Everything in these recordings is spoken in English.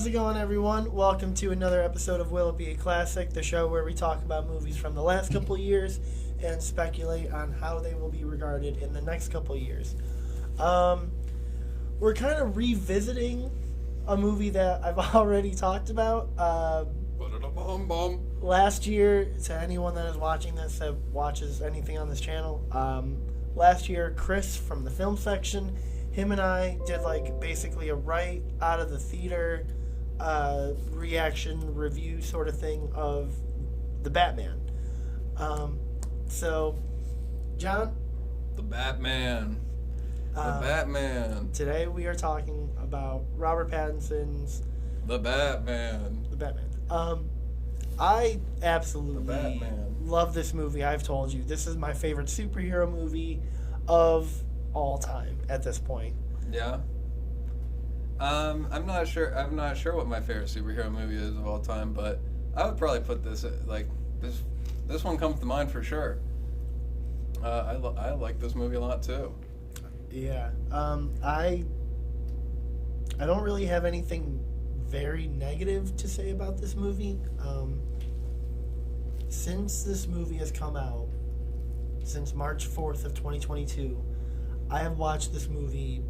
How's it going, everyone? Welcome to another episode of Will It Be a Classic, the show where we talk about movies from the last couple of years and speculate on how they will be regarded in the next couple of years. We're kind of revisiting a movie that I've already talked about. Last year, to anyone that is watching this that watches anything on this channel, last year, Chris from the film section, him and I did basically a right out of the theater reaction review sort of thing of The Batman. So, John? The Batman. The Batman. Today we are talking about Robert Pattinson's The Batman. The Batman. I absolutely love this movie. I've told you, this is my favorite superhero movie of all time at this point. Yeah. I'm not sure what my favorite superhero movie is of all time, but I would probably put this this one comes to mind for sure. I like this movie a lot too. Yeah. I don't really have anything very negative to say about this movie. Since this movie has come out, since March 4th of 2022, I have watched this movie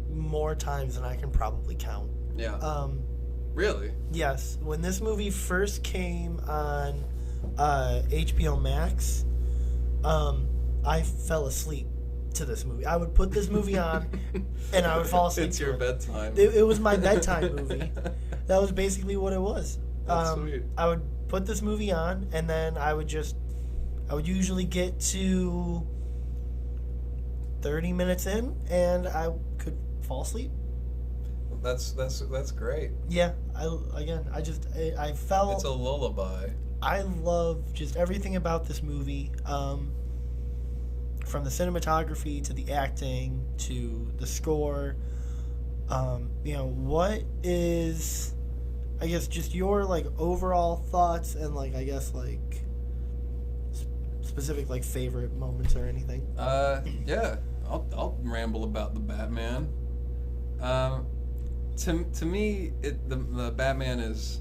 more times than I can probably count. Yeah. Really? Yes. When this movie first came on HBO Max, I fell asleep to this movie. I would put this movie on and I would fall asleep. It's your bedtime. It was my bedtime movie. That was basically what it was. That's sweet. I would put this movie on and then I would usually get to 30 minutes in and I could fall asleep. That's great. Yeah, I felt... It's a lullaby. I love just everything about this movie, from the cinematography to the acting to the score. What is, I guess, just your overall thoughts and specific favorite moments or anything? Yeah, I'll ramble about the Batman. To me, the Batman is.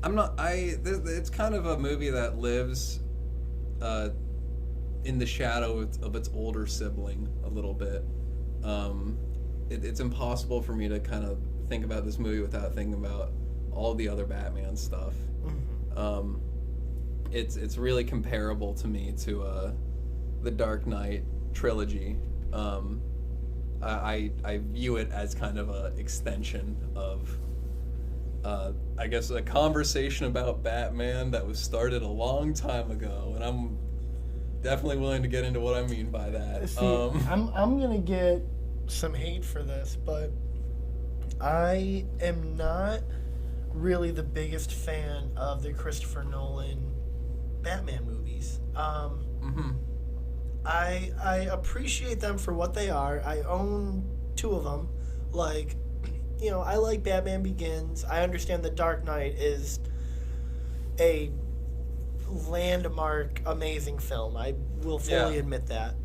It's kind of a movie that lives in the shadow of its older sibling a little bit. It's impossible for me to kind of think about this movie without thinking about all the other Batman stuff. Mm-hmm. It's really comparable to me to the Dark Knight trilogy. I view it as kind of an extension of, I guess, a conversation about Batman that was started a long time ago, and I'm definitely willing to get into what I mean by that. See, I'm gonna get some hate for this, but I am not really the biggest fan of the Christopher Nolan Batman movies. Mm-hmm. I appreciate them for what they are. I own 2 of them. I like Batman Begins. I understand that Dark Knight is a landmark, amazing film. I will fully admit that.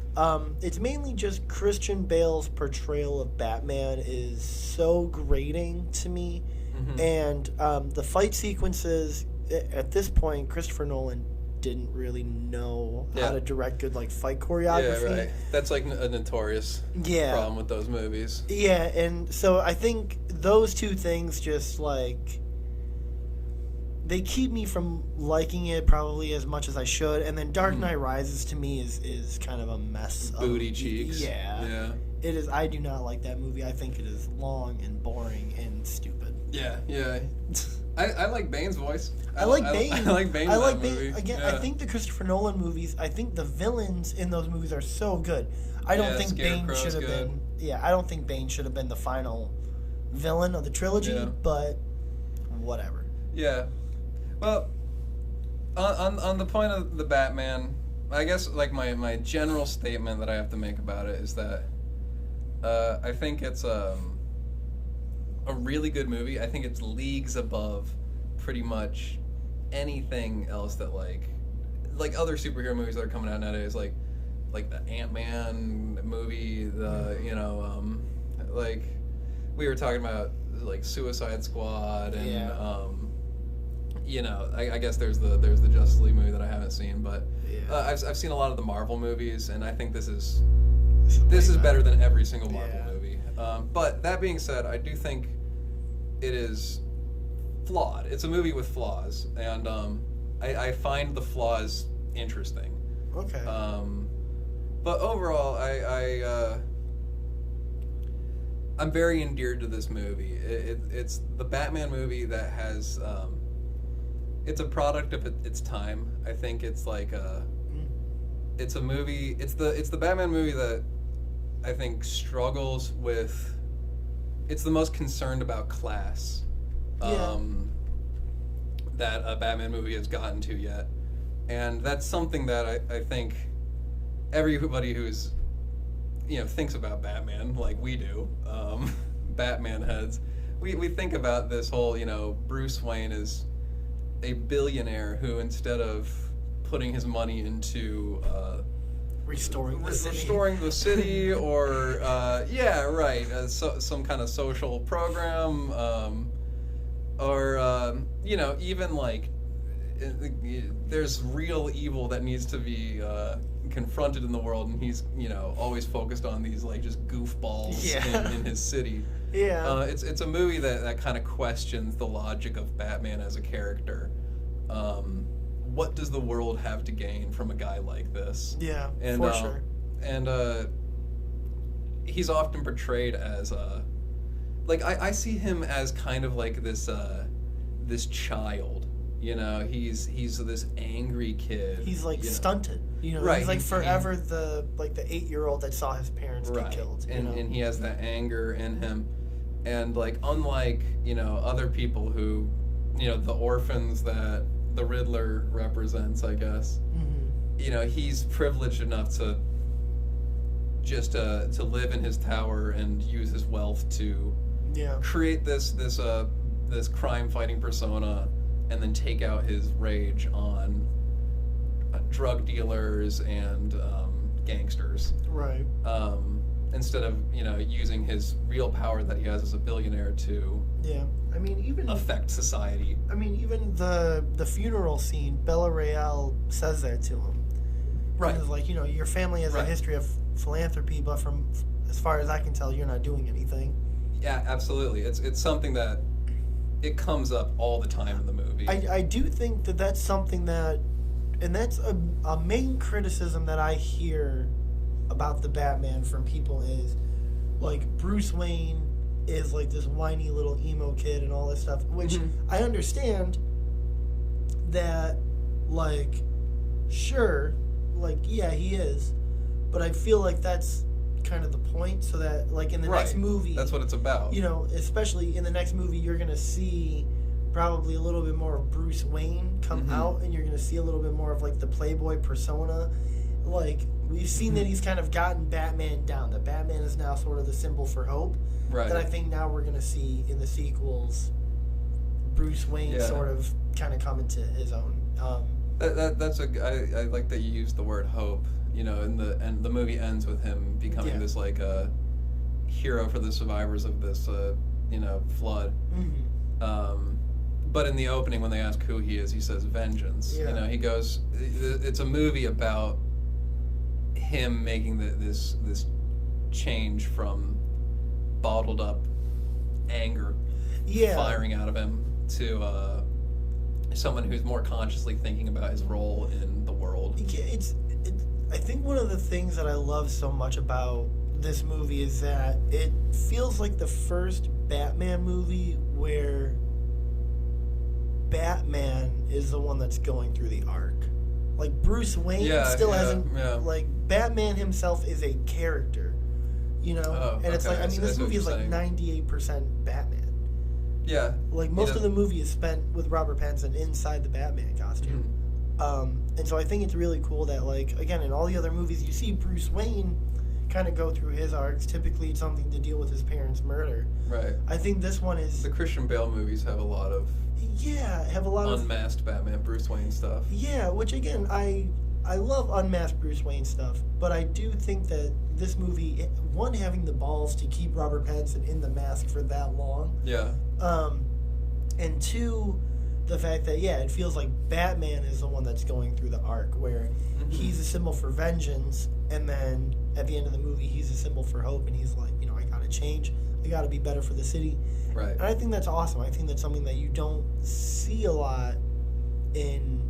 It's mainly just Christian Bale's portrayal of Batman is so grating to me. Mm-hmm. And the fight sequences, at this point, Christopher Nolan didn't really know how to direct good fight choreography. Yeah, right. That's a notorious problem with those movies. Yeah, and so I think those 2 things just they keep me from liking it probably as much as I should. And then Dark Knight Rises to me is kind of a mess. Booty cheeks. Yeah. It is. I do not like that movie. I think it is long and boring and stupid. Yeah. I like Bane's voice. I like Bane. I like Bane. Bane. Again, I think the Christopher Nolan movies, I think the villains in those movies are so good. I don't think Bane should have been. Yeah, I don't think Bane should have been the final villain of the trilogy, but whatever. Yeah. Well, on the point of the Batman, I guess my general statement that I have to make about it is that I think it's a really good movie. I think it's leagues above pretty much anything else that other superhero movies that are coming out nowadays, like the Ant-Man movie, the we were talking about like Suicide Squad and I guess there's the Justice League movie that I haven't seen, but I've seen a lot of the Marvel movies, and I think this is better than every single Marvel movie. But that being said, I do think it is flawed. It's a movie with flaws, and I find the flaws interesting. Okay. But overall, I'm very endeared to this movie. It's the Batman movie that has. It's a product of its time. I think it's like it's a movie. It's the Batman movie that I think struggles with. It's the most concerned about class that a Batman movie has gotten to yet, and that's something that I think everybody who's thinks about Batman like we do, Batman heads. We think about this whole Bruce Wayne is a billionaire who, instead of putting his money into restoring the city or some kind of social program, or even like there's real evil that needs to be confronted in the world, and he's always focused on these like just goofballs in his city. It's a movie that kind of questions the logic of Batman as a character. What does the world have to gain from a guy like this? For sure. And he's often portrayed as like I see him as kind of like this child. He's this angry kid. He's like stunted. Right. He's like forever the 8-year-old that saw his parents get killed. And he has that anger in him. And like unlike, other people who, the orphans that the Riddler represents, I guess. Mm-hmm. He's privileged enough to just to live in his tower and use his wealth to create this crime fighting persona, and then take out his rage on drug dealers and gangsters. Right. Instead of using his real power that he has as a billionaire to even affect society. I mean, even the funeral scene, Bella Real says that to him. Right. It's like, your family has a history of philanthropy, but from as far as I can tell, you're not doing anything. Yeah, absolutely. It's something that it comes up all the time in the movie. I do think that that's something that, and that's a main criticism that I hear about the Batman from people is, like, Bruce Wayne is like this whiny little emo kid and all this stuff, which I understand that, like, sure, like, yeah, he is, but I feel like that's kind of the point, so that, like, in the next movie, that's what it's about. Especially in the next movie, you're gonna see probably a little bit more of Bruce Wayne come out, and you're gonna see a little bit more of like the Playboy persona. Like, we've seen that he's kind of gotten Batman down. That Batman is now sort of the symbol for hope. Right. That I think now we're gonna see in the sequels, Bruce Wayne sort of kind of come into his own. I like that you used the word hope. And the movie ends with him becoming this like a hero for the survivors of this flood. But in the opening, when they ask who he is, he says vengeance. He goes. It's a movie about him making this change from bottled up anger firing out of him to someone who's more consciously thinking about his role in the world. I think one of the things that I love so much about this movie is that it feels like the first Batman movie where Batman is the one that's going through the arc. Like, Bruce Wayne still hasn't... Like, Batman himself is a character, and it's like, I mean, this movie is like 98% Batman. Yeah. Like, most of the movie is spent with Robert Pattinson inside the Batman costume. And so I think it's really cool that, like, again, in all the other movies, you see Bruce Wayne kind of go through his arcs. Typically, it's something to deal with his parents' murder. Right. I think this one is... The Christian Bale movies have a lot of... have a lot unmasked Batman, Bruce Wayne stuff. Yeah, which, again, I I love unmasked Bruce Wayne stuff, but I do think that this movie, one, having the balls to keep Robert Pattinson in the mask for that long, Yeah. and two, the fact that it feels like Batman is the one that's going through the arc where he's a symbol for vengeance, and then at the end of the movie he's a symbol for hope, and he's like, I gotta change, I gotta be better for the city. Right. And I think that's awesome. I think that's something that you don't see a lot in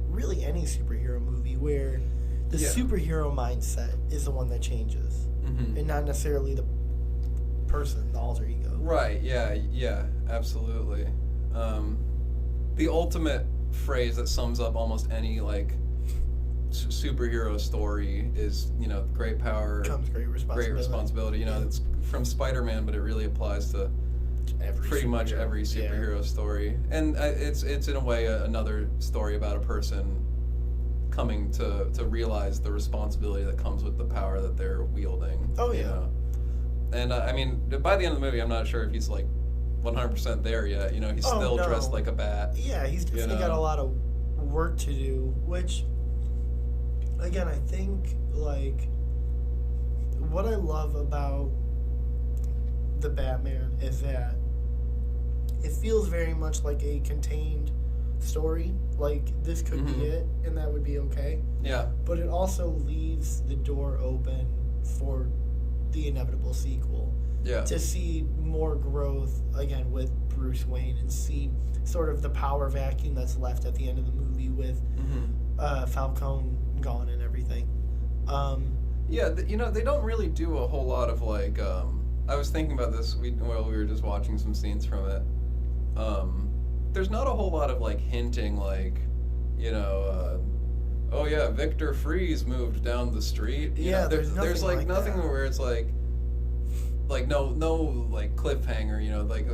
really any superhero movie, where the superhero mindset is the one that changes, and not necessarily the person, the alter ego. Right. Yeah. Absolutely. The ultimate phrase that sums up almost any like superhero story is, great power comes great responsibility. Great responsibility. It's from Spider-Man, but it really applies to pretty much every superhero story. And it's in a way another story about a person coming to realize the responsibility that comes with the power that they're wielding. Oh yeah. And I mean, by the end of the movie, I'm not sure if he's like 100% there yet. He's still dressed like a bat. Yeah, he's definitely got a lot of work to do, which, again, I think, like, what I love about the Batman is that it feels very much like a contained story. Like, this could be it, and that would be okay. Yeah. But it also leaves the door open for the inevitable sequel. Yeah. To see more growth, again, with Bruce Wayne, and see sort of the power vacuum that's left at the end of the movie with Falcone gone and everything. They don't really do a whole lot of, like, I was thinking about this while we were just watching some scenes from it. There's not a whole lot of, like, hinting, like, oh yeah, Victor Freeze moved down the street. There's like nothing that. Where it's like no like cliffhanger, like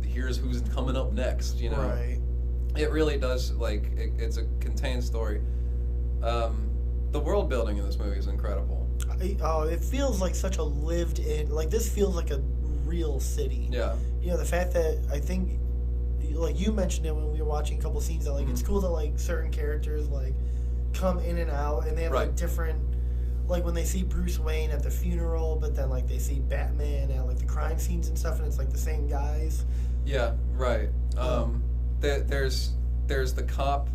here's who's coming up next, Right. It really does, like, it's a contained story. The world building in this movie is incredible. It feels like such a lived in, like, this feels like a real city. Yeah. The fact that, I think, like, you mentioned it when we were watching a couple scenes, that, like, it's cool that, like, certain characters, like, come in and out, and they have, like, different, like, when they see Bruce Wayne at the funeral, but then, like, they see Batman at, like, the crime scenes and stuff, and it's, like, the same guys. Yeah, right. There's the cop,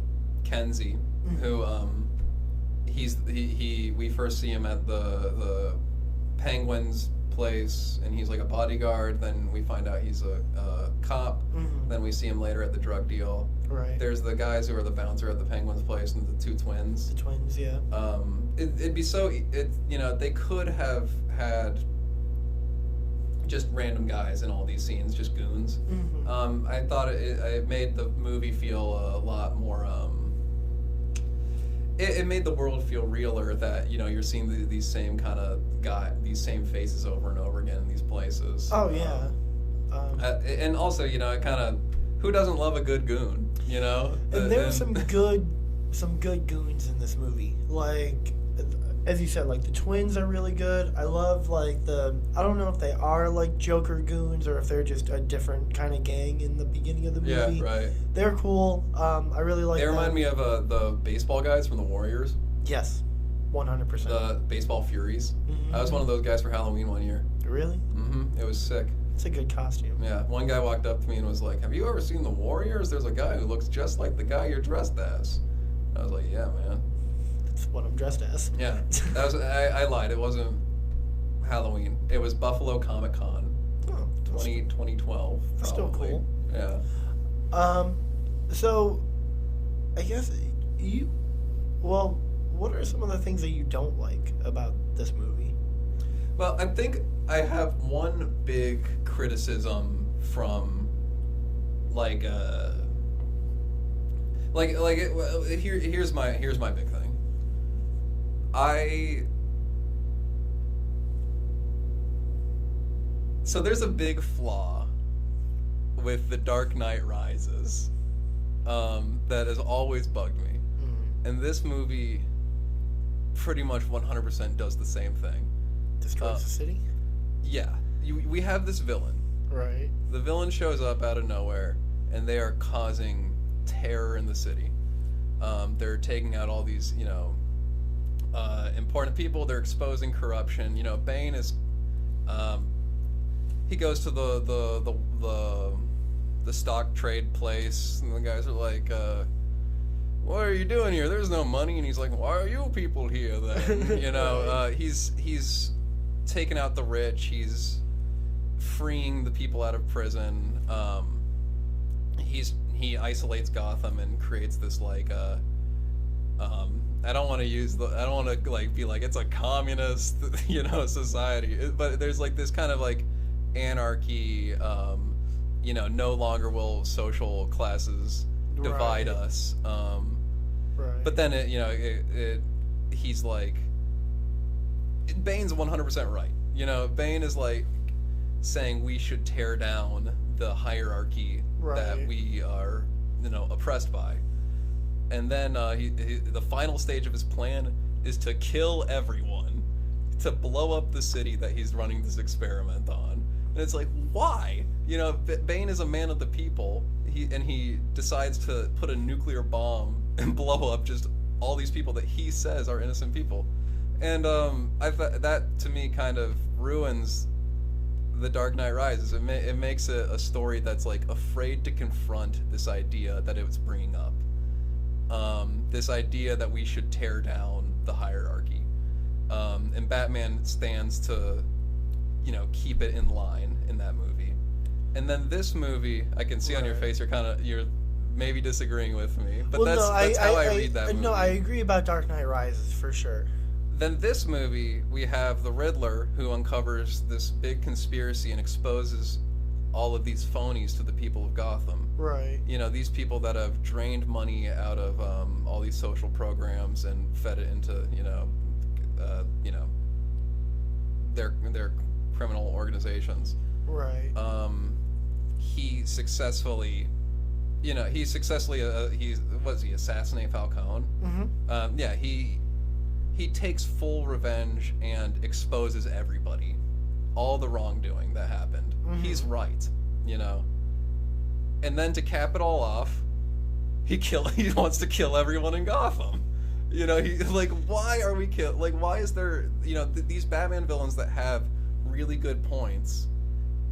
Kenzie, who, we first see him at the Penguin's place, and he's like a bodyguard. Then we find out he's a cop. Then we see him later at the drug deal. Right. There's the guys who are the bouncer at the Penguin's place, and the two twins. The twins, yeah. It'd be so, they could have had just random guys in all these scenes, just goons. I thought it made the movie feel a lot more. It made the world feel realer, that you're seeing these same kind of these same faces over and over again in these places. Oh yeah. And also, it kind of, who doesn't love a good goon? And there's some good goons in this movie. Like, as you said, like, the twins are really good. I love, like, I don't know if they are, like, Joker goons or if they're just a different kind of gang in the beginning of the movie. Yeah, right. They're cool. I really like them. They remind me of the baseball guys from the Warriors. Yes, 100%. The Baseball Furies. I was one of those guys for Halloween one year. Really? It was sick. It's a good costume. Yeah, one guy walked up to me and was like, "Have you ever seen the Warriors? There's a guy who looks just like the guy you're dressed as." I was like, "Yeah, man. That's what I'm dressed as." Yeah, that was. I lied. It wasn't Halloween. It was Buffalo Comic Con. 2012. That's still cool. Yeah. So, I guess what are some of the things that you don't like about this movie? Well, I think I have one big criticism from, here's my big thing. So there's a big flaw with The Dark Knight Rises that has always bugged me. And this movie pretty much 100% does the same thing. Destroys the city? Yeah. We have this villain. Right. The villain shows up out of nowhere, and they are causing terror in the city. They're taking out all these, important people. They're exposing corruption. You know, Bane is he goes to the stock trade place, and the guys are like, "What are you doing here? There's no money." And he's like, "Why are you people here then?" You know, he's taking out the rich. He's freeing the people out of prison. He isolates Gotham and creates this like I don't want to like be like it's a communist society, but there's like this kind of like anarchy. No longer will social classes divide us. Right. But then he's like, Bane's 100% right. You know, Bane is like saying we should tear down the hierarchy that we are, oppressed by. And then the final stage of his plan is to kill everyone, to blow up the city that he's running this experiment on. And it's like, why? Bane is a man of the people. He decides to put a nuclear bomb and blow up just all these people that he says are innocent people. And I thought that to me kind of ruins The Dark Knight Rises. It makes it a story that's like afraid to confront this idea that it was bringing up. This idea that we should tear down the hierarchy. And Batman stands to, keep it in line in that movie. And then this movie, I can see on your face you're maybe disagreeing with me, but that's how I read that movie. No, I agree about Dark Knight Rises for sure. Then this movie, we have the Riddler who uncovers this big conspiracy and exposes all of these phonies to the people of Gotham. Right. These people that have drained money out of all these social programs and fed it into, their criminal organizations. Right. He successfully assassinate Falcone? Mm-hmm. He takes full revenge and exposes everybody, all the wrongdoing that happened. Mm-hmm. He's right, And then to cap it all off, he wants to kill everyone in Gotham. Why are we why is there, these Batman villains that have really good points,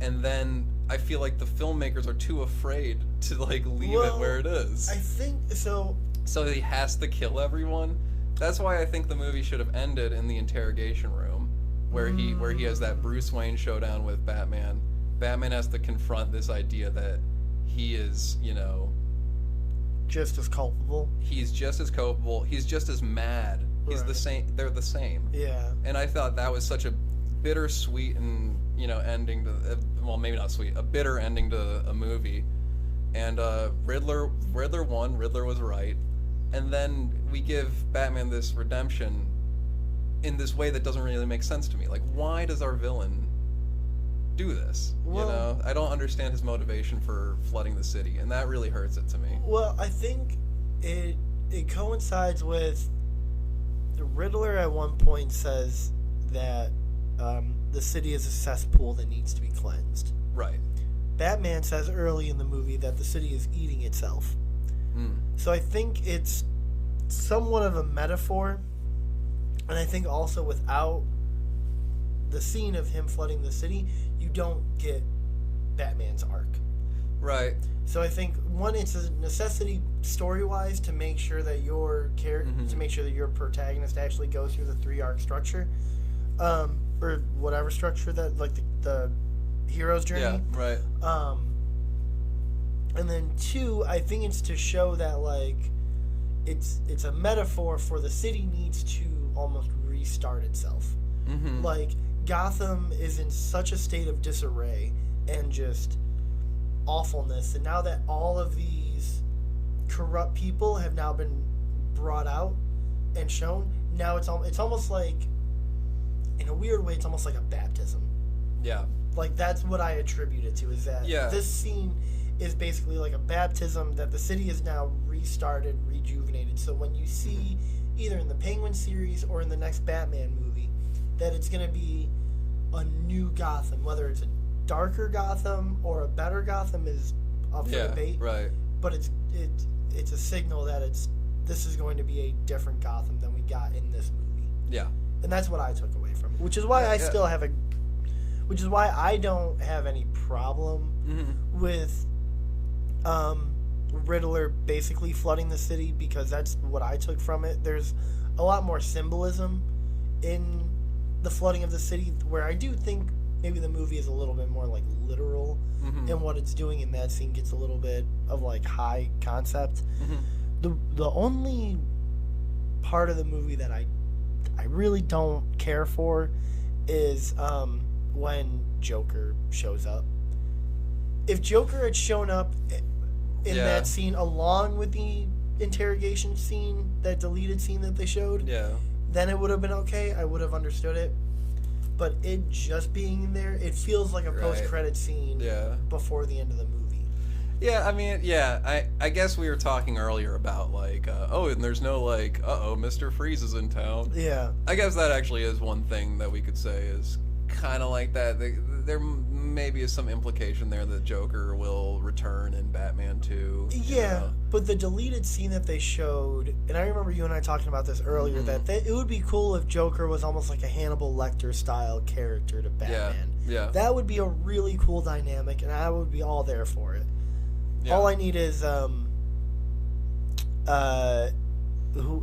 and then I feel like the filmmakers are too afraid to leave it where it is. I think so. So he has to kill everyone. That's why I think the movie should have ended in the interrogation room, where he has that Bruce Wayne showdown with Batman. Batman has to confront this idea that he is, just as culpable. He's just as culpable. He's just as mad. He's the same. They're the same. Yeah. And I thought that was such a bittersweet and ending to well, maybe not sweet, a bitter ending to a movie. And Riddler won. Riddler was right. And then we give Batman this redemption in this way that doesn't really make sense to me. Like, why does our villain do this? Well, I don't understand his motivation for flooding the city, and that really hurts it to me. Well, I think it coincides with the Riddler at one point says that the city is a cesspool that needs to be cleansed. Right. Batman says early in the movie that the city is eating itself. So I think it's somewhat of a metaphor, and I think also without the scene of him flooding the city, you don't get Batman's arc. Right. So I think one, it's a necessity story-wise to make sure that your to make sure that your protagonist actually goes through the 3-arc structure, or whatever structure that the hero's journey. Yeah. Right. And then 2, I think it's to show that it's a metaphor for the city needs to almost restart itself. Mm-hmm. Gotham is in such a state of disarray and just awfulness, and now that all of these corrupt people have now been brought out and shown, now it's almost like, in a weird way, it's almost like a baptism. Yeah. That's what I attribute it to, is that this scene is basically like a baptism that the city is now restarted, rejuvenated. So when you see, either in the Penguin series or in the next Batman movie, that it's going to be a new Gotham, whether it's a darker Gotham or a better Gotham is up for debate. Right. But it's a signal that this is going to be a different Gotham than we got in this movie. Yeah. And that's what I took away from it, which is why which is why I don't have any problem with Riddler basically flooding the city, because that's what I took from it. There's a lot more symbolism in the flooding of the city, where I do think maybe the movie is a little bit more like literal in what it's doing, and that scene gets a little bit of like high concept. The only part of the movie that I really don't care for is when Joker shows up. If Joker had shown up in that scene along with the interrogation scene, that deleted scene that they showed, then it would have been okay. I would have understood it. But it just being in there, it feels like a post-credit scene before the end of the movie. Yeah, I mean, I guess we were talking earlier about, like, and there's no, like, Mr. Freeze is in town. Yeah. I guess that actually is one thing that we could say is kind of like that. There maybe is some implication there that Joker will return in Batman 2. Yeah, but the deleted scene that they showed, and I remember you and I talking about this earlier, that it would be cool if Joker was almost like a Hannibal Lecter-style character to Batman. Yeah. That would be a really cool dynamic, and I would be all there for it. Yeah. All I need is who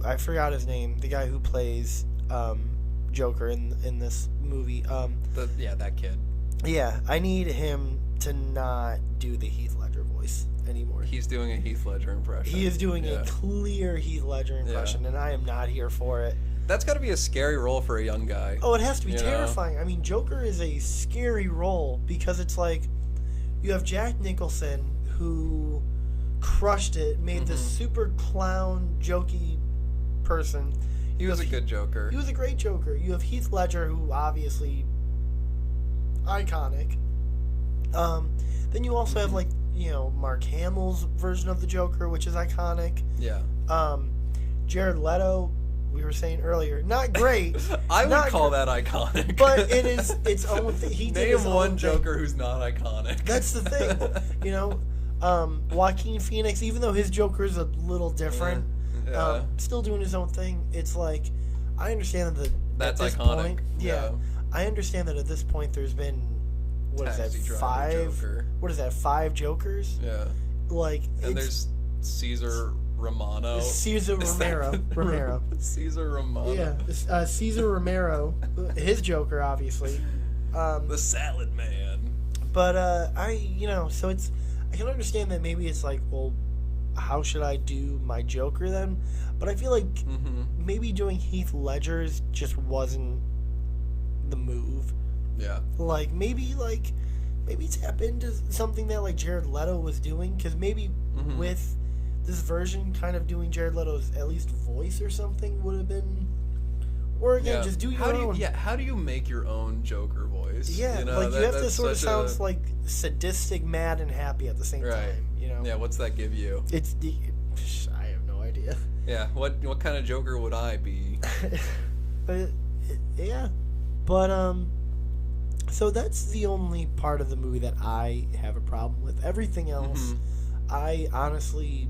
I forgot his name, the guy who plays Joker in this movie. That kid. Yeah, I need him to not do the Heath Ledger voice anymore. He's doing a Heath Ledger impression. He is doing a clear Heath Ledger impression, and I am not here for it. That's got to be a scary role for a young guy. Oh, it has to be terrifying. I mean, Joker is a scary role because it's like you have Jack Nicholson, who crushed it, made this super clown, jokey person. He was a good Joker. He was a great Joker. You have Heath Ledger, who obviously iconic. Then you also have Mark Hamill's version of the Joker, which is iconic. Yeah. Jared Leto, we were saying earlier, not great. I would call that iconic. But it is its own thing. He did his Name one own Joker thing. who's not iconic. That's the thing. Joaquin Phoenix, even though his Joker is a little different, still doing his own thing. It's like, I understand that that's at this iconic. Point, I understand that at this point there's been, five Jokers? Yeah. And there's Caesar Romano. Caesar Romero. Caesar Romano. Yeah. Caesar Romero, his Joker, obviously. The Salad Man. But, so it's, I can understand that maybe it's like, well, how should I do my Joker then? But I feel like maybe doing Heath Ledger's just wasn't the move. Yeah. Maybe tap into something that like Jared Leto was doing, because maybe with this version, kind of doing Jared Leto's at least voice or something would have been. Or again, just do your own. How do you make your own Joker voice? Yeah, you have to sort of sound like sadistic, mad, and happy at the same time. Yeah, what's that give you? I have no idea. Yeah, what kind of Joker would I be? So that's the only part of the movie that I have a problem with. Everything else, I honestly,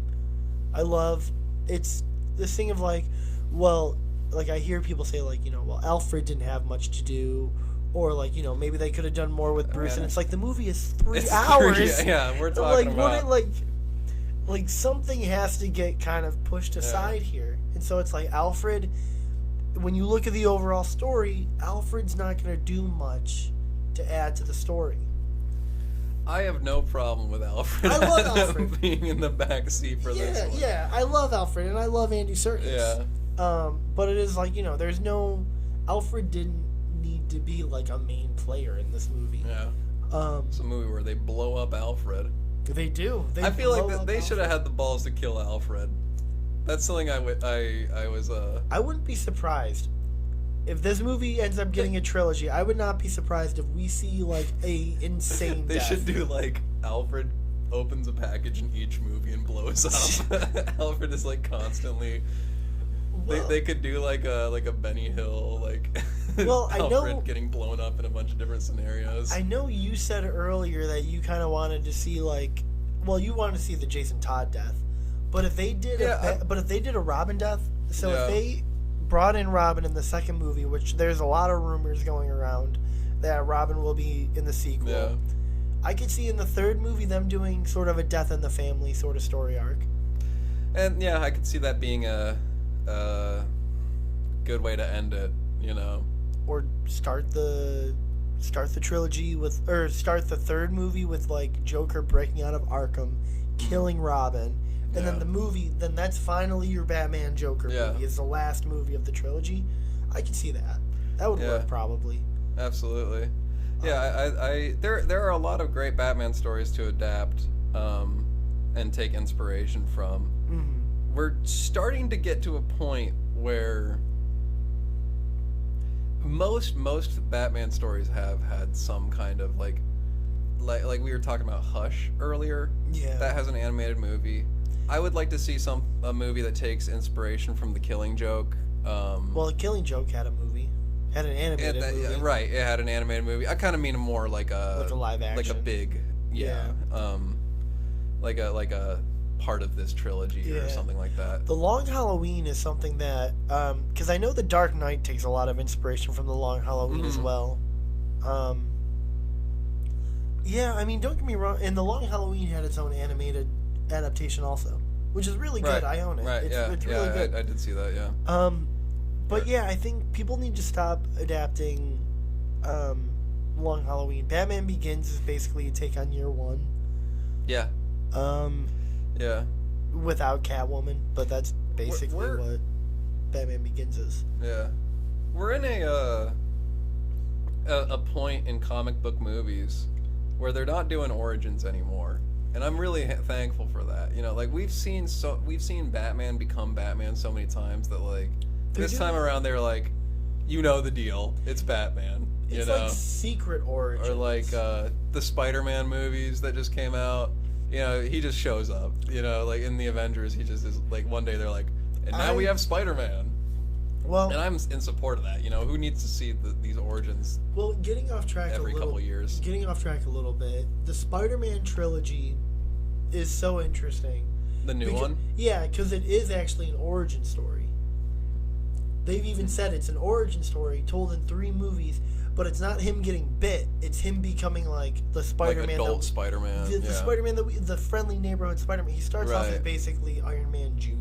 I love. It's this thing of like, well, like I hear people say like, well, Alfred didn't have much to do, or like, maybe they could have done more with Bruce, and it's like the movie is 3 hours. We're talking about like something has to get kind of pushed aside here, and so it's like Alfred. When you look at the overall story, Alfred's not going to do much to add to the story. I have no problem with Alfred. I love Alfred being in the back seat for this one. Yeah, I love Alfred, and I love Andy Serkis. Yeah. But it is like, there's no... Alfred didn't need to be like a main player in this movie. Yeah. It's a movie where they blow up Alfred. They do. I feel like they should have had the balls to kill Alfred. That's something I was... I wouldn't be surprised. If this movie ends up getting a trilogy, I would not be surprised if we see, like, a insane They death. should do, like, Alfred opens a package in each movie and blows up. Alfred is, like, constantly... Well, they could do, like a Benny Hill, like... Well, Alfred getting blown up in a bunch of different scenarios. I know you said earlier that you kind of wanted to see, like... Well, you wanted to see the Jason Todd death. But if they did a Robin death... So if they brought in Robin in the second movie, which there's a lot of rumors going around that Robin will be in the sequel. Yeah. I could see in the third movie them doing sort of a death in the family sort of story arc. And yeah, I could see that being a good way to end it, you know. Or start the trilogy with, or start the third movie with like Joker breaking out of Arkham, killing Robin, and then the movie, then that's finally your Batman Joker movie. Is the last movie of the trilogy. I could see that. That would work probably. Absolutely. Yeah, there are a lot of great Batman stories to adapt and take inspiration from. Mm-hmm. We're starting to get to a point where most Batman stories have had some kind of like we were talking about Hush earlier. Yeah. That has an animated movie. I would like to see a movie that takes inspiration from The Killing Joke. Well, The Killing Joke had a movie. Had an animated movie. Right, it had an animated movie. I kind of mean more like a live action. Like a big like a part of this trilogy or something like that. The Long Halloween is something that because I know The Dark Knight takes a lot of inspiration from The Long Halloween as well. Yeah, I mean, don't get me wrong, and The Long Halloween had its own animated adaptation also, which is really good. I own it. Right, it's really good. I did see that, yeah. But yeah, I think people need to stop adapting Long Halloween. Batman Begins is basically a take on Year One. Yeah. Yeah. Without Catwoman, but that's basically what Batman Begins is. Yeah. We're in a point in comic book movies where they're not doing origins anymore. And I'm really thankful for that. You know, like we've seen Batman become Batman so many times that like this time around they're like, you know the deal. It's Batman. It's like secret origins. Or like the Spider-Man movies that just came out. You know, he just shows up. You know, like in the Avengers, he just is like one day they're like, and now we have Spider-Man. Well, and I'm in support of that. You know, who needs to see these origins? Well, getting off track every couple years. Getting off track a little bit. The Spider-Man trilogy is so interesting. The new one? Yeah, because it is actually an origin story. They've even said it's an origin story told in 3 movies, but it's not him getting bit. It's him becoming like the Spider-Man. Like adult Spider-Man. The Spider-Man the friendly neighborhood Spider-Man. He starts off as basically Iron Man Jr.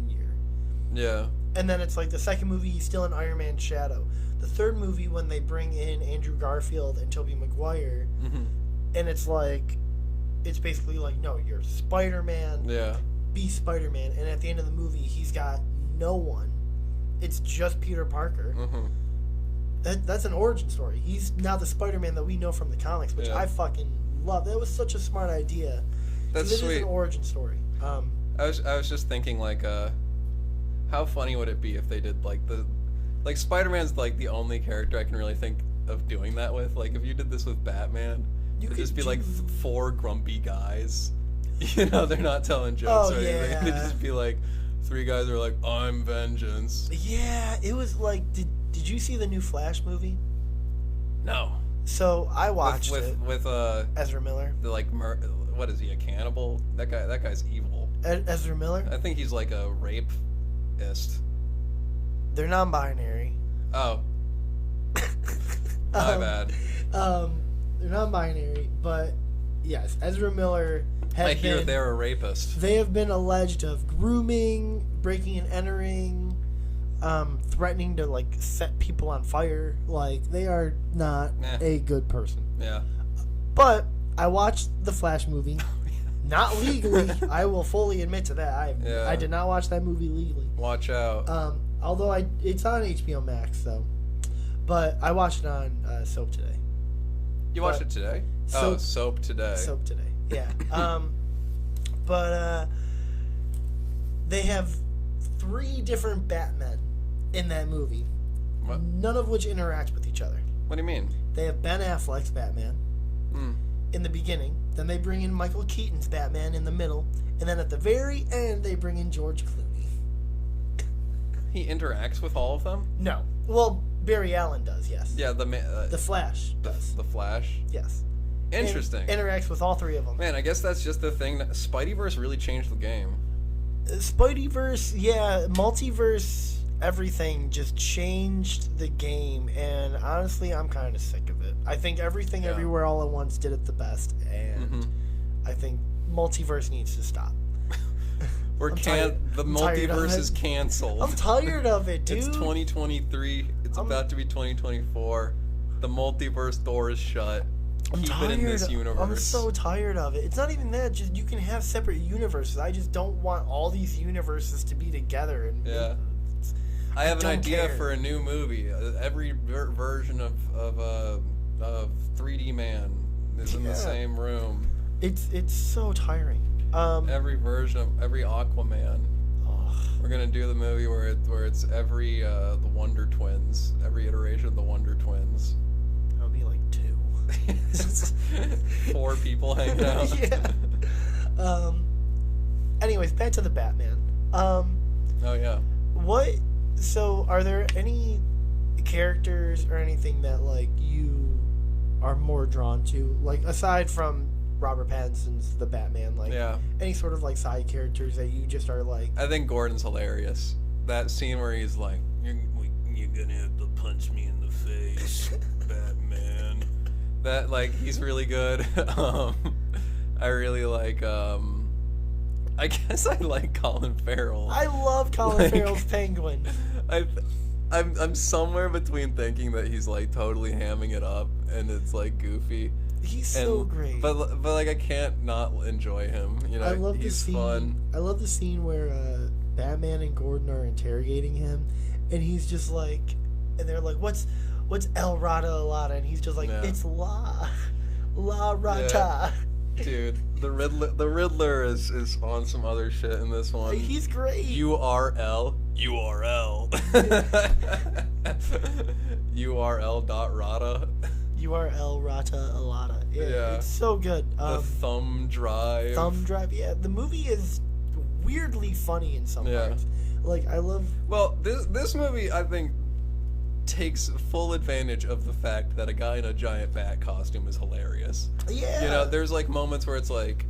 Yeah. And then it's like the second movie, he's still in Iron Man's shadow. The third movie, when they bring in Andrew Garfield and Tobey Maguire, and it's like, it's basically like, no, you're Spider-Man. Yeah. Be Spider-Man. And at the end of the movie, he's got no one. It's just Peter Parker. That's an origin story. He's now the Spider-Man that we know from the comics, which I fucking love. That was such a smart idea. That's sweet. It is an origin story. I was just thinking like, how funny would it be if they did like Spider-Man's like the only character I can really think of doing that with. Like if you did this with Batman, you could just be like 4 grumpy guys. You know, they're not telling jokes or anything. Yeah. They'd just be like 3 guys are like, I'm vengeance. Yeah, it was like, did you see the new Flash movie? No. So I watched it with Ezra Miller. The what is he, a cannibal? That guy's evil. Ezra Miller? I think he's like a rapist. They're non-binary. Oh. My bad. They're non-binary, but yes, Ezra Miller I hear they're a rapist. They have been alleged of grooming, breaking and entering, threatening to like set people on fire. Like they are not a good person. Yeah. But I watched the Flash movie. Not legally. I will fully admit to that. I did not watch that movie legally. Watch out. Although it's on HBO Max, though. But I watched it on Soap Today. You watched it today? Soap Today. Soap Today. Yeah. But they have 3 different Batmen in that movie. What? None of which interact with each other. What do you mean? They have Ben Affleck's Batman in the beginning. Then they bring in Michael Keaton's Batman in the middle. And then at the very end, they bring in George Clooney. He interacts with all of them? No. Well, Barry Allen does, yes. Yeah, the Flash does. The Flash? Yes. Interesting. Interacts with all 3 of them. Man, I guess that's just the thing. Spideyverse really changed the game. Spideyverse, yeah. Multiverse everything just changed the game, and honestly, I'm kind of sick of it. I think Everything Everywhere All at Once did it the best, and I think multiverse needs to stop. The multiverse is canceled. I'm tired of it, dude. It's 2023. It's about to be 2024. The multiverse door is shut. Keep it in this universe. I'm so tired of it. It's not even that. Just you can have separate universes. I just don't want all these universes to be together. And I have an idea for a new movie. Every version of 3D Man is in the same room. It's so tiring. Every version of every Aquaman. We're gonna do the movie where it's every the Wonder Twins, every iteration of the Wonder Twins. That'll be like 2. 4 people hanging out. Yeah. Anyways, back to the Batman. Oh yeah. So, are there any characters or anything that like you are more drawn to, like aside from Robert Pattinson's The Batman, like any sort of like side characters that you just are like? I think Gordon's hilarious. That scene where he's like, "You're gonna have to punch me in the face, Batman." That like he's really good. I really like. I guess I like Colin Farrell. I love Colin Farrell's Penguin. I'm somewhere between thinking that he's like totally hamming it up and it's like goofy. He's so great. But like I can't not enjoy him. You know, I love he's the scene, fun. I love the scene where Batman and Gordon are interrogating him, and he's just like, and they're like, "What's El Rata Alata?" And he's just like, "It's La Rata." Yeah. Dude, the Riddler is on some other shit in this one. He's great. URL. URL.rata. URL Rata Alata. Yeah, it's so good. The thumb drive. Yeah. The movie is weirdly funny in some parts. Like, I love... Well, this movie, I think, takes full advantage of the fact that a guy in a giant bat costume is hilarious. Yeah. You know, there's, like, moments where it's, like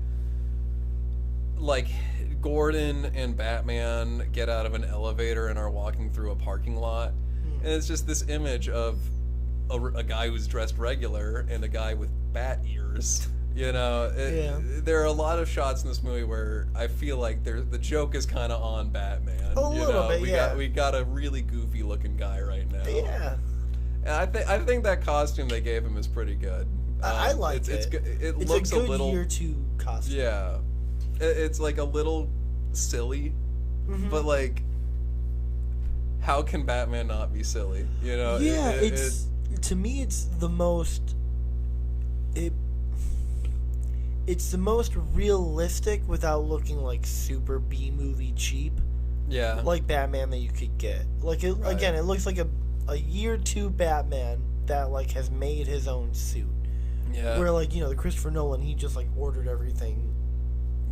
Gordon and Batman get out of an elevator and are walking through a parking lot. And it's just this image of a guy who's dressed regular and a guy with bat ears. You know, there are a lot of shots in this movie where I feel like the joke is kind of on Batman. A little bit, we got a really goofy looking guy right now. Yeah. And I think that costume they gave him is pretty good. I like it. It it's looks a good a little year 2 costume. Yeah, it's like a little silly, but like, how can Batman not be silly? You know? Yeah, to me, it's the most. It's the most realistic without looking like super B-movie cheap. Yeah. Like Batman that you could get. Like again, it looks like a year 2 Batman that like has made his own suit. Yeah. Where like, you know, the Christopher Nolan, he just like ordered everything.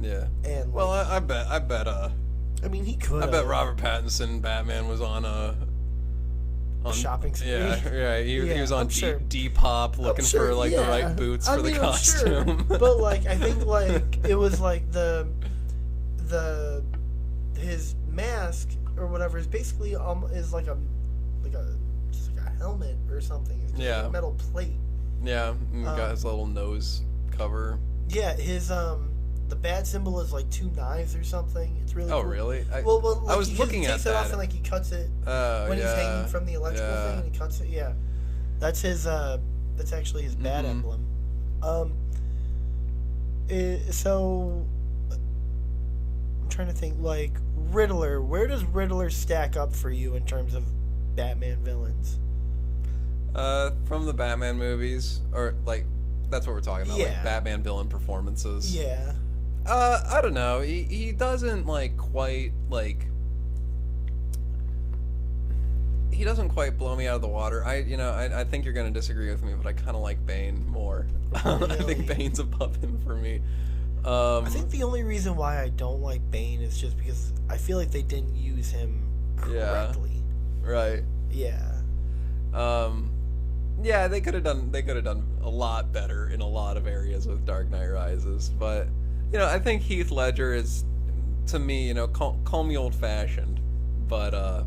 Yeah. And well, I bet. I mean, he could. I bet Robert Pattinson Batman was on shopping spree. Yeah. He was on Depop looking for like the right boots for the costume. But like, I think like it was like his mask or whatever is basically is like a helmet or something. It's just like a metal plate. Yeah, got his little nose cover. Yeah, his the bat symbol is like 2 knives or something. It's really cool. Really? Well, like, I was looking at that. He takes it off and like he cuts it when he's hanging from the electrical thing, and he cuts it. Yeah, that's his. That's actually his bat emblem. So I'm trying to think. Like Riddler, where does Riddler stack up for you in terms of Batman villains? From the Batman movies, or like that's what we're talking about, like Batman villain performances. Yeah. I don't know. He doesn't quite he doesn't quite blow me out of the water. I think you're gonna disagree with me, but I kind of like Bane more. Really? I think Bane's above him for me. I think the only reason why I don't like Bane is just because I feel like they didn't use him correctly. Right. Yeah. Yeah, they could have done a lot better in a lot of areas with Dark Knight Rises, but I think Heath Ledger is, to me, call me old-fashioned, but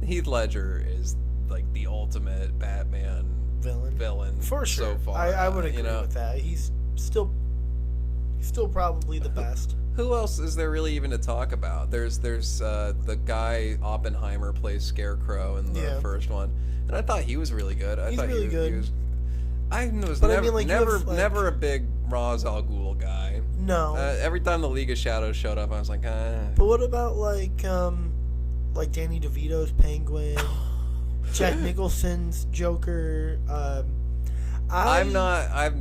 Heath Ledger is like the ultimate Batman villain for sure. so far. I would agree with that. He's still probably the best. Who else is there really even to talk about? There's the guy Oppenheimer plays Scarecrow in the first one, and I thought he was really good. He's really good. I was But never, I mean, like, never a big Ra's al Ghul guy. No. Every time the League of Shadows showed up, I was like, But what about like Danny DeVito's Penguin, Jack Nicholson's Joker? I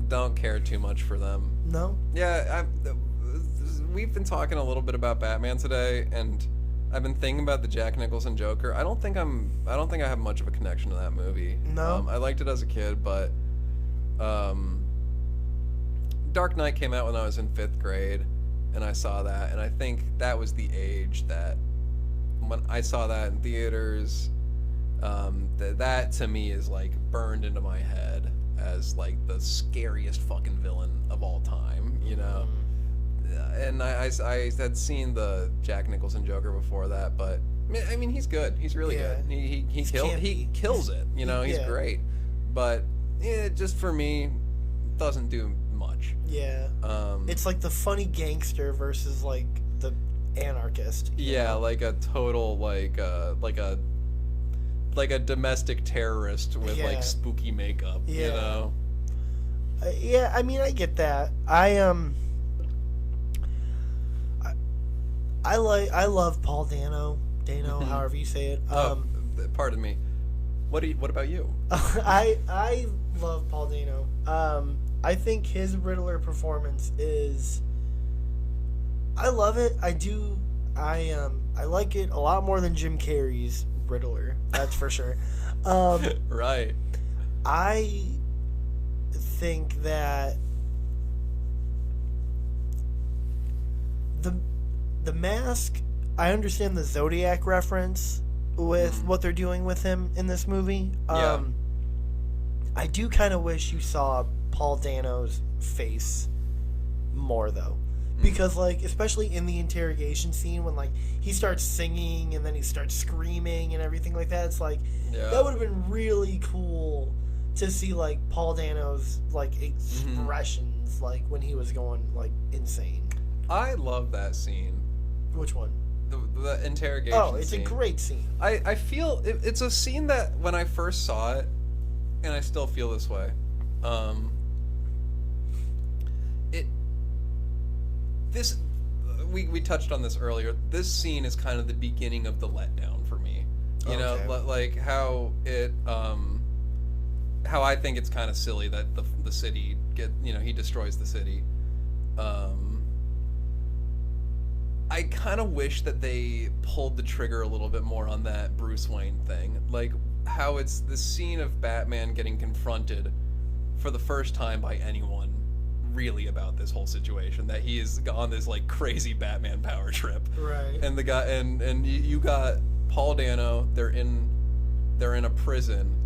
don't care too much for them. No. Yeah, we've been talking a little bit about Batman today, and I've been thinking about the Jack Nicholson Joker. I don't think I have much of a connection to that movie. No. I liked it as a kid, but Dark Knight came out when I was in 5th grade, and I saw that, and I think that was the age that when I saw that in theaters, that to me is like burned into my head as like the scariest fucking villain of all time, you know. And I had seen the Jack Nicholson Joker before that, but I mean he's good. He's really good. He kills it. You know, he's great. But just for me, doesn't do much. Yeah. It's like the funny gangster versus like the anarchist. Yeah, know? Like a total like a domestic terrorist with like spooky makeup. Yeah. You know. Yeah, I mean I get that. I love Paul Dano, however you say it. Pardon me. What about you? I love Paul Dano. I think his Riddler performance is. I love it. I do. I like it a lot more than Jim Carrey's Riddler. That's for sure. Right. I think that the Mask. I understand the Zodiac reference with what they're doing with him in this movie. I do kind of wish you saw Paul Dano's face more though, because like especially in the interrogation scene when like he starts singing and then he starts screaming and everything like that, it's like that would have been really cool to see like Paul Dano's like expressions like when he was going like insane. I love that scene. Which one? The interrogation scene. Oh, it's a great scene. I feel it's a scene that when I first saw it, and I still feel this way, we touched on this earlier. This scene is kind of the beginning of the letdown for me. You know, like how it, how I think it's kind of silly that the city he destroys the city. I kind of wish that they pulled the trigger a little bit more on that Bruce Wayne thing. Like, how it's the scene of Batman getting confronted for the first time by anyone really about this whole situation, that he is on this, like, crazy Batman power trip. Right. And the guy, and you got Paul Dano, they're in a prison,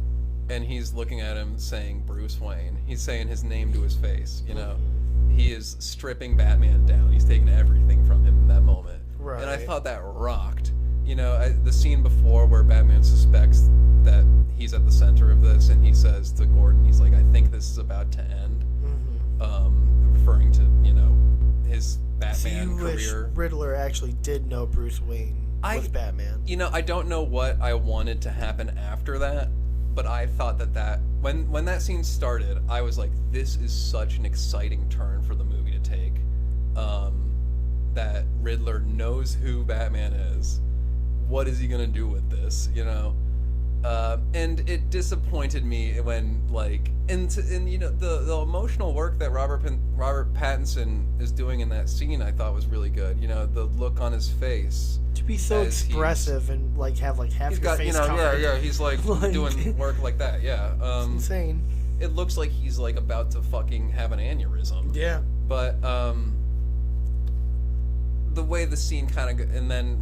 and he's looking at him saying Bruce Wayne. He's saying his name to his face, you know? He is stripping Batman down. He's taking everything from him in that moment. Right. And I thought that rocked. You know, the scene before where Batman suspects that he's at the center of this, and he says to Gordon, he's like, I think this is about to end. Referring to, his Batman career. Wish Riddler actually did know Bruce Wayne was Batman. I don't know what I wanted to happen after that, but I thought that when that scene started, I was like, this is such an exciting turn for the movie to take. That Riddler knows who Batman is. What is he gonna do with this? And it disappointed me when the emotional work that Robert Pattinson is doing in that scene, I thought was really good. The look on his face. To be so expressive and like have like half your face covered. Yeah, he's like doing work like that. Yeah, it's insane. It looks like he's like about to fucking have an aneurysm. Yeah, but the way the scene kind of and then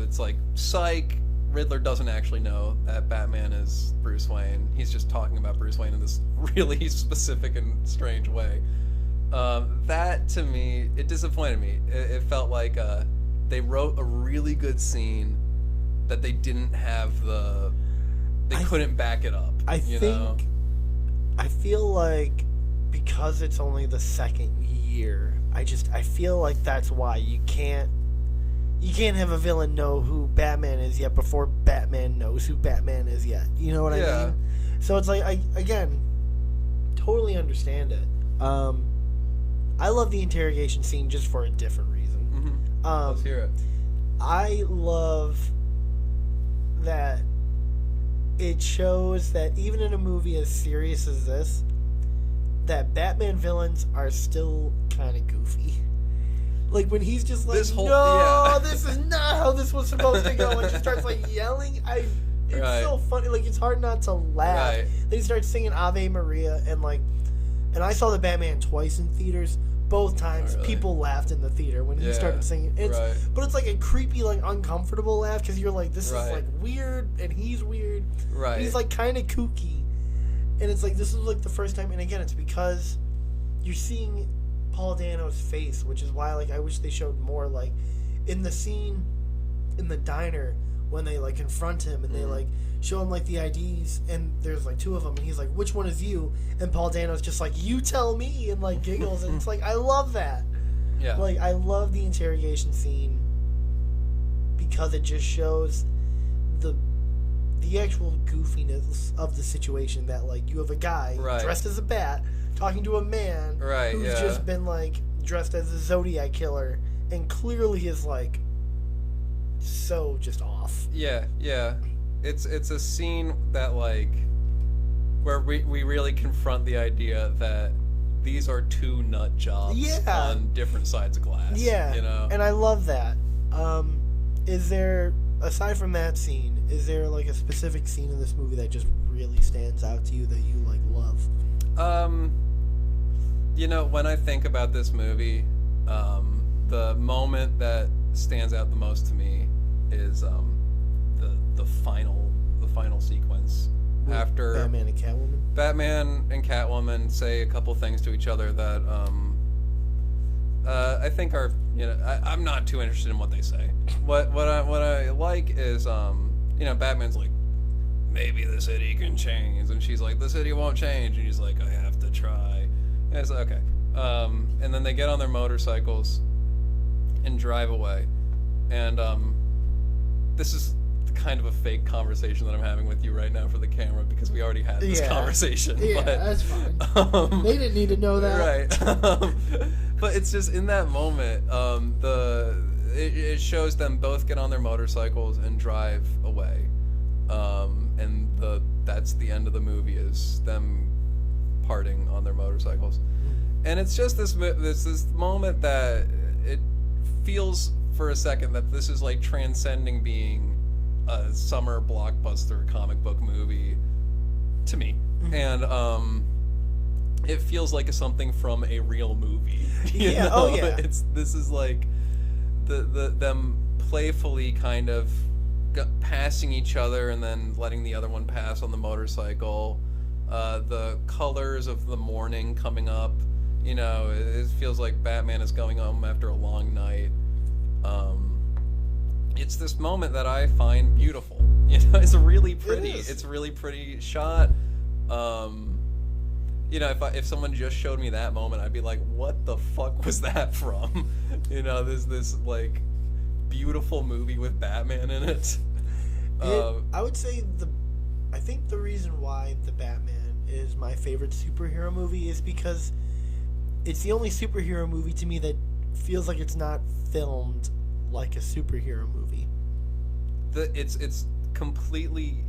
it's like psych. Riddler doesn't actually know that Batman is Bruce Wayne. He's just talking about Bruce Wayne in this really specific and strange way. That, to me, it disappointed me. It felt like they wrote a really good scene, that they didn't have they couldn't back it up. I feel like because it's only the second year, I feel like that's why you can't have a villain know who Batman is yet before Batman knows who Batman is yet. You know what I mean? So it's like, I again totally understand it. I love the interrogation scene just for a different reason. Let's hear it. I love that it shows that even in a movie as serious as this, that Batman villains are still kind of goofy. Like when he's just like, this is not how this was supposed to go, and just starts like yelling. It's so funny. Like it's hard not to laugh. Then he starts singing Ave Maria, and I saw the Batman twice in theaters. Both times, people laughed in the theater when he started singing. But it's like a creepy, like uncomfortable laugh because you're like, this is like weird, and he's weird. And he's like kind of kooky, and it's like this is like the first time. And again, it's because you're seeing Paul Dano's face, which is why like I wish they showed more like in the scene in the diner when they like confront him and they like show him like the IDs, and there's like two of them, and he's like, which one is you? And Paul Dano's just like, you tell me, and like giggles, and it's like, I love that. Like I love the interrogation scene because it just shows the actual goofiness of the situation, that like you have a guy dressed as a bat talking to a man who's just been like dressed as a Zodiac killer and clearly is like so just off. It's a scene that like where we really confront the idea that these are two nut jobs on different sides of glass. You know? And I love that. Is there, aside from that scene, is there like a specific scene in this movie that just really stands out to you that you like love? You know, when I think about this movie, the moment that stands out the most to me is the final sequence with after Batman and Catwoman say a couple things to each other that I think are, you know, I'm not too interested in what they say. What I like is you know, Batman's like, maybe the city can change, and she's like, the city won't change, and he's like, I have to try. And it's like, okay. And then they get on their motorcycles and drive away, and this is kind of a fake conversation that I'm having with you right now for the camera because we already had this conversation. Yeah, but, that's fine. They didn't need to know that. Right. But it's just in that moment, it shows them both get on their motorcycles and drive away. And that's the end of the movie, is them parting on their motorcycles. And it's just this moment that it feels for a second that this is like transcending being a summer blockbuster comic book movie to me. And it feels like something from a real movie. You know? This is like them playfully kind of passing each other and then letting the other one pass on the motorcycle. The colors of the morning coming up, you know, it feels like Batman is going home after a long night. It's this moment that I find beautiful. You know, it's really pretty. It's really pretty shot. You know, if someone just showed me that moment, I'd be like, what the fuck was that from? You know, there's this like beautiful movie with Batman in it. I would say I think the reason why The Batman is my favorite superhero movie is because it's the only superhero movie to me that feels like it's not filmed like a superhero movie. It's completely.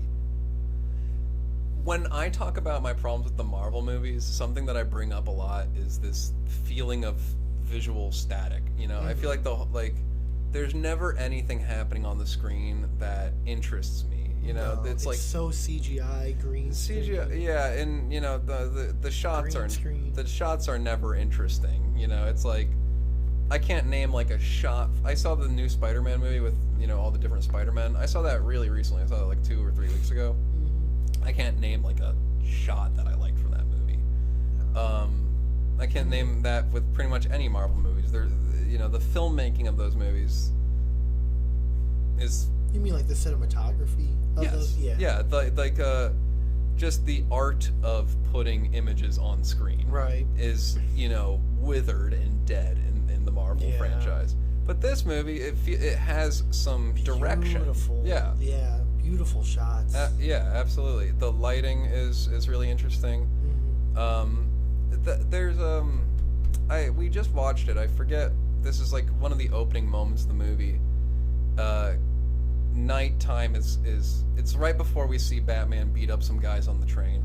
When I talk about my problems with the Marvel movies, something that I bring up a lot is this feeling of visual static. You know, I feel like there's never anything happening on the screen that interests me. You know, it's like so CGI, green screen. CGI, and you know the shots are never interesting. You know, it's like I can't name like a shot. I saw the new Spider-Man movie with, you know, all the different Spider-Men. I saw that really recently. I saw it like 2 or 3 weeks ago. I can't name like a shot that I liked from that movie. I can't name that with pretty much any Marvel movies. You know, the filmmaking of those movies is You mean like the cinematography of Yes. those? Yeah. Yeah, just the art of putting images on screen. Right. Is, withered and dead in the Marvel franchise. But this movie, it has some direction. Beautiful. Yeah. Yeah. Beautiful shots. Yeah, absolutely. The lighting is really interesting. There's we just watched it. I forget. This is like one of the opening moments of the movie. Nighttime is it's right before we see Batman beat up some guys on the train.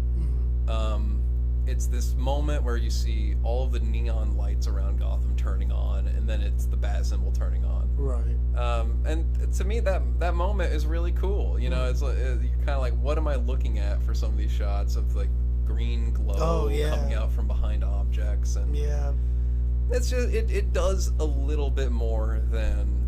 It's this moment where you see all of the neon lights around Gotham turning on, and then it's the bat symbol turning on. Right. And to me, that moment is really cool. It's like, you're kind of like, what am I looking at for some of these shots of like green glow coming out from behind objects, and it's just it does a little bit more than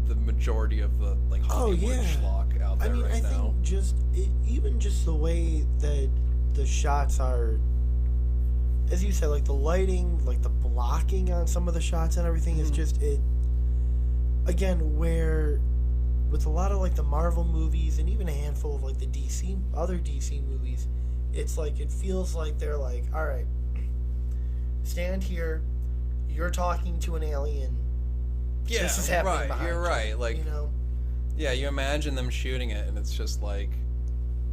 the majority of the like Hollywood schlock out there right now. I think even just the way that the shots are, as you said, like the lighting, like the blocking on some of the shots and everything is just it. Again, where with a lot of like the Marvel movies and even a handful of like the other DC movies, it's like it feels like they're like, all right, stand here, you're talking to an alien. Yeah, this is happening behind you're right. Like, yeah, you imagine them shooting it, and it's just like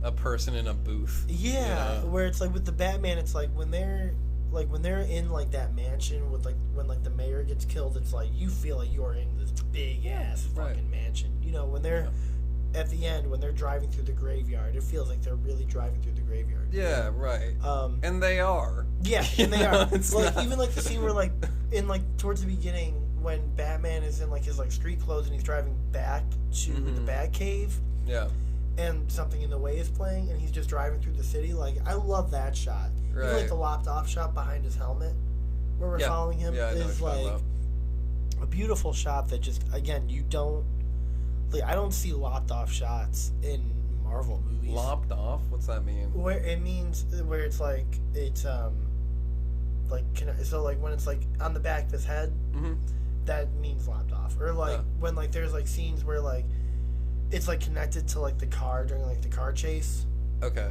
a person in a booth. Yeah, where it's like with the Batman, it's like when they're in like that mansion with like when like the mayor gets killed, it's like you feel like you're in this big ass fucking mansion. When they're at the end, when they're driving through the graveyard, it feels like they're really driving through the graveyard. Yeah, right. And they are. Yeah, and they are. Like even like the scene where like in like towards the beginning when Batman is in like his like street clothes and he's driving back to the Batcave. Yeah. And Something in the Way is playing, and he's just driving through the city. Like, I love that shot. Right. Even like the lopped off shot behind his helmet, where we're following him, is like a beautiful shot that just, again, you don't, like, I don't see lopped off shots in Marvel movies. Lopped off? What's that mean? Where it means where it's like like so like when it's like on the back of his head, that means lopped off. Or like when like there's like scenes where like it's like connected to like the car during like the car chase. Okay.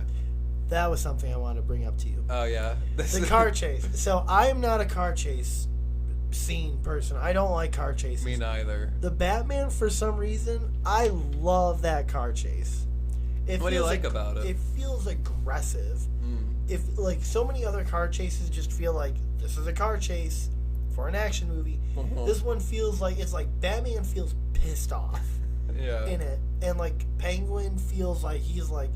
That was something I wanted to bring up to you. Oh yeah. The car chase. So I'm not a car chase scene person. I don't like car chases. Me neither. The Batman, for some reason, I love that car chase. What do you like about it? It feels aggressive. If like so many other car chases just feel like this is a car chase for an action movie. This one feels like it's like Batman feels pissed off. In it, and like Penguin feels like he's like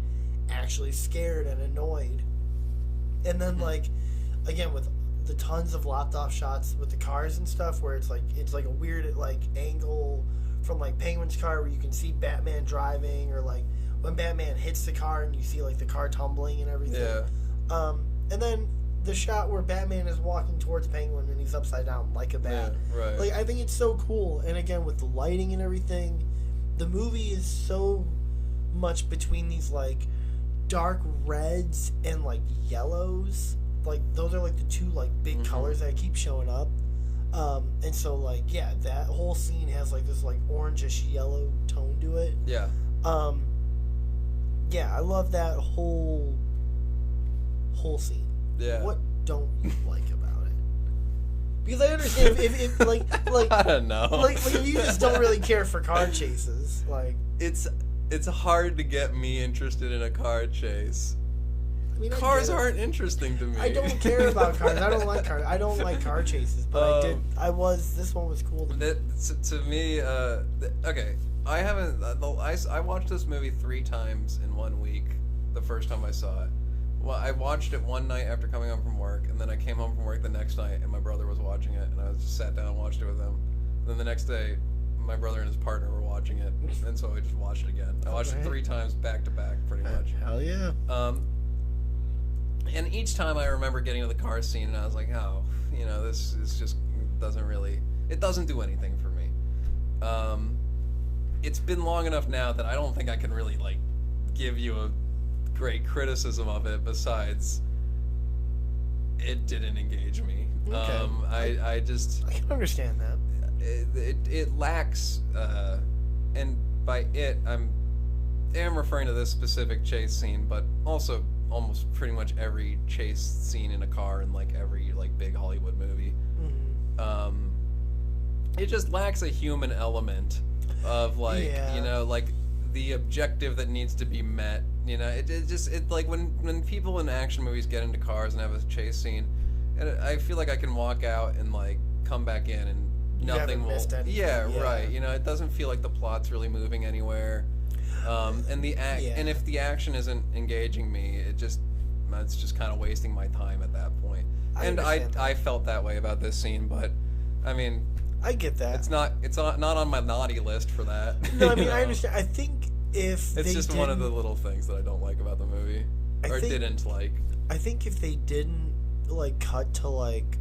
actually scared and annoyed, and then like again with the tons of lopped off shots with the cars and stuff where it's like a weird like angle from like Penguin's car where you can see Batman driving, or like when Batman hits the car and you see like the car tumbling and everything. And then the shot where Batman is walking towards Penguin and he's upside down like a bat. Like I think it's so cool, and again with the lighting and everything. The movie is so much between these like dark reds and like yellows. Like those are like the two like big colors that keep showing up. And so like that whole scene has like this like orangish yellow tone to it. Yeah. I love that whole scene. Yeah. What don't you like about it? Because I understand if like I don't know. Like if you just don't really care for car chases, like it's hard to get me interested in a car chase. I mean, cars aren't interesting to me. I don't care about cars. I don't like cars. I don't like car chases, but this one was cool. To me, okay. I haven't. I watched this movie 3 times in 1 week. The first time I saw it. Well, I watched it one night after coming home from work, and then I came home from work the next night, and my brother was watching it, and I just sat down and watched it with him. And then the next day, my brother and his partner were watching it, and so I just watched it again. I watched it 3 times back to back, pretty much. Hell yeah. And each time I remember getting to the car scene, and I was like, oh, this is just it doesn't do anything for me. It's been long enough now that I don't think I can really like give you a great criticism of it, besides it didn't engage me. Okay. I can understand that. It lacks and by it, am referring to this specific chase scene, but also almost pretty much every chase scene in a car in like every like big Hollywood movie. Mm-hmm. It just lacks a human element of like like the objective that needs to be met. It like when people in action movies get into cars and have a chase scene, and I feel like I can walk out and like come back in and nothing will. Yeah, right. It doesn't feel like the plot's really moving anywhere. And and if the action isn't engaging me, it's just kind of wasting my time at that point. I felt that way about this scene, but I mean, I get that. It's not on my naughty list for that. No, I mean, I understand. I think if it's just one of the little things that I don't like about the movie, didn't like. I think if they didn't like cut to like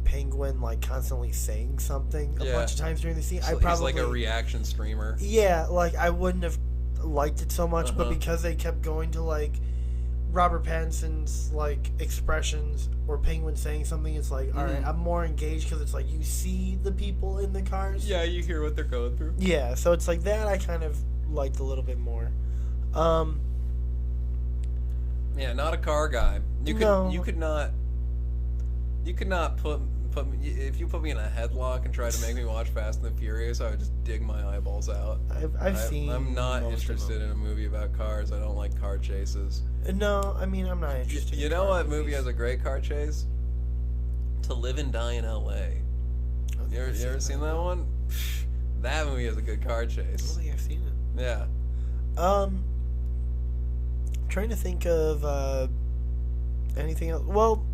Penguin like constantly saying something a bunch of times during the scene, so I probably he's like a reaction streamer. Yeah, like I wouldn't have liked it so much, but because they kept going to like Robert Pattinson's like expressions or Penguin saying something, it's like, all right, I'm more engaged because it's like you see the people in the cars. Yeah, you hear what they're going through. Yeah, so it's like that I kind of liked a little bit more. Yeah, not a car guy. You could not put me, if you put me in a headlock and try to make me watch Fast and the Furious, I would just dig my eyeballs out. I'm not interested in a movie about cars. I don't like car chases. No, I mean, I'm not interested. You know what movie has a great car chase? To Live and Die in L.A. You ever seen that one? That movie has a good car chase. I don't think I've seen it. Yeah. Trying to think of anything else. Well,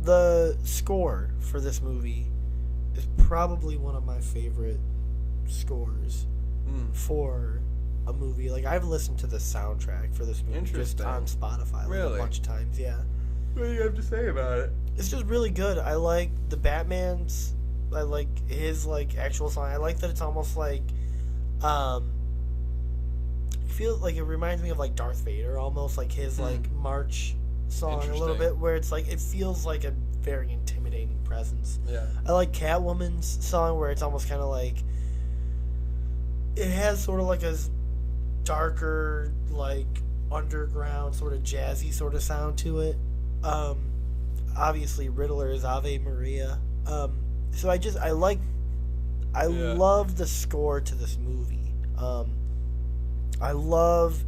the score for this movie is probably one of my favorite scores for a movie. Like, I've listened to the soundtrack for this movie just on Spotify a bunch of times. Yeah. What do you have to say about it? It's just really good. I like the Batman's. I like his like actual song. I like that it's almost like, I feel like it reminds me of like Darth Vader, almost like his like march song a little bit, where it's like it feels like a very intimidating presence. Yeah. I like Catwoman's song where it's almost kind of like it has sort of like a darker, like underground sort of jazzy sort of sound to it. Obviously Riddler is Ave Maria. So I love the score to this movie. I love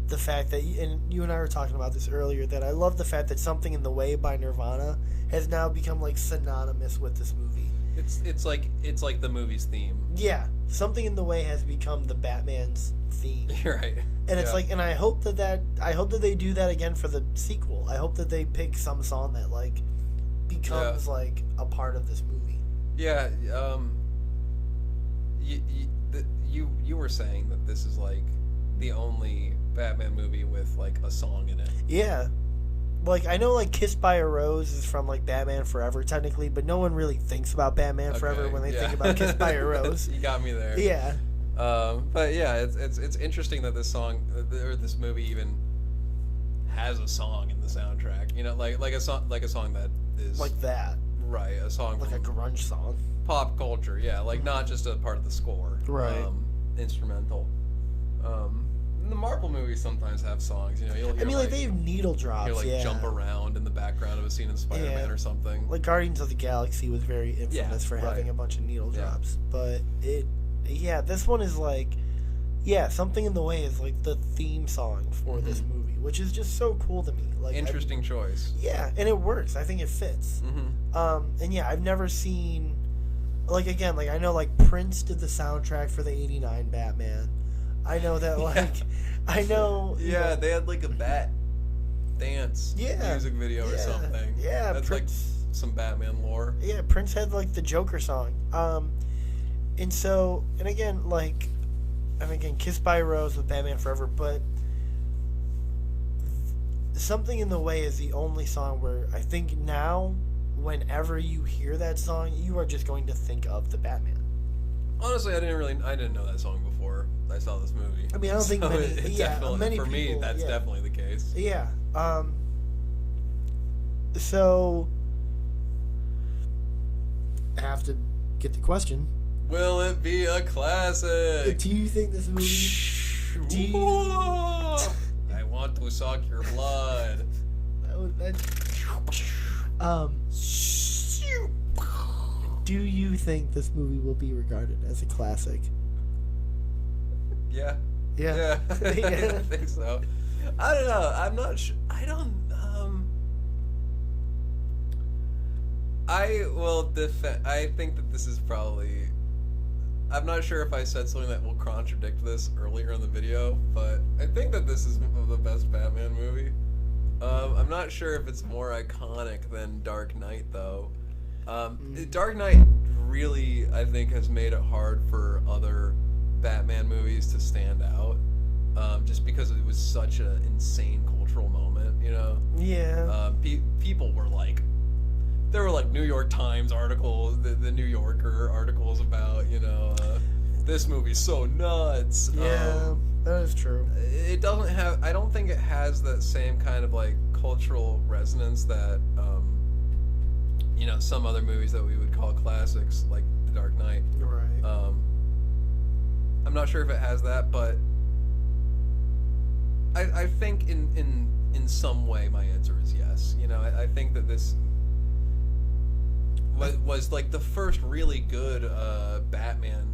the fact that, and you and I were talking about this earlier, that I love the fact that Something in the Way by Nirvana has now become like synonymous with this movie. It's like the movie's theme. Yeah, Something in the Way has become the Batman's theme. You're right. And it's like, and I hope that they do that again for the sequel. I hope that they pick some song that like becomes like a part of this movie. Yeah. You were saying that this is like the only Batman movie with like a song in it. Yeah. Like, I know like Kissed by a Rose is from like Batman Forever technically, but no one really thinks about Batman Forever when they think about Kissed by a Rose. You got me there. Yeah. But yeah, it's interesting that this song or this movie even has a song in the soundtrack. You know, like a song that is like that. Right, a song like from a grunge song. Pop culture, yeah, like not just a part of the score. Right. Instrumental. The Marvel movies sometimes have songs. You know, you'll hear, like they have needle drops. Jump around in the background of a scene in Spider-Man or something. Like Guardians of the Galaxy was very infamous for having a bunch of needle drops. But this one is like, Something in the Way is like the theme song for this movie, which is just so cool to me. Like, interesting choice. Yeah, and it works. I think it fits. And I've never seen, like, again, like I know like Prince did the soundtrack for the '89 Batman. I know that, like, I know. Yeah, they had like a bat dance music video or something. Yeah, that's Prince, like some Batman lore. Yeah, Prince had like the Joker song. And so, and again, like, Kissed by a Rose with Batman Forever, but Something in the Way is the only song where I think now, whenever you hear that song, you are just going to think of the Batman. Honestly, I didn't know that song before I saw this movie. I mean, I don't think many for people, me, that's definitely the case. Yeah. So I have to get the question: Will it be a classic? Do you think this movie? Do you? I want to suck your blood. Do you think this movie will be regarded as a classic? Yeah. Yeah. I think so. I don't know. I'm not sure. I don't. I will defend. I think that this is probably. I'm not sure if I said something that will contradict this earlier in the video, but I think that this is the best Batman movie. I'm not sure if it's more iconic than Dark Knight, though. Dark Knight really, I think, has made it hard for other Batman movies to stand out, just because it was such an insane cultural moment, you know? Yeah. People were like, there were like New York Times articles, the New Yorker articles about, you know, this movie's so nuts. Yeah, that is true. It doesn't have, I don't think it has that same kind of like cultural resonance that, you know, some other movies that we would call classics, like The Dark Knight. Right. I'm not sure if it has that, but I think in some way my answer is yes. You know, I think that this was like the first really good Batman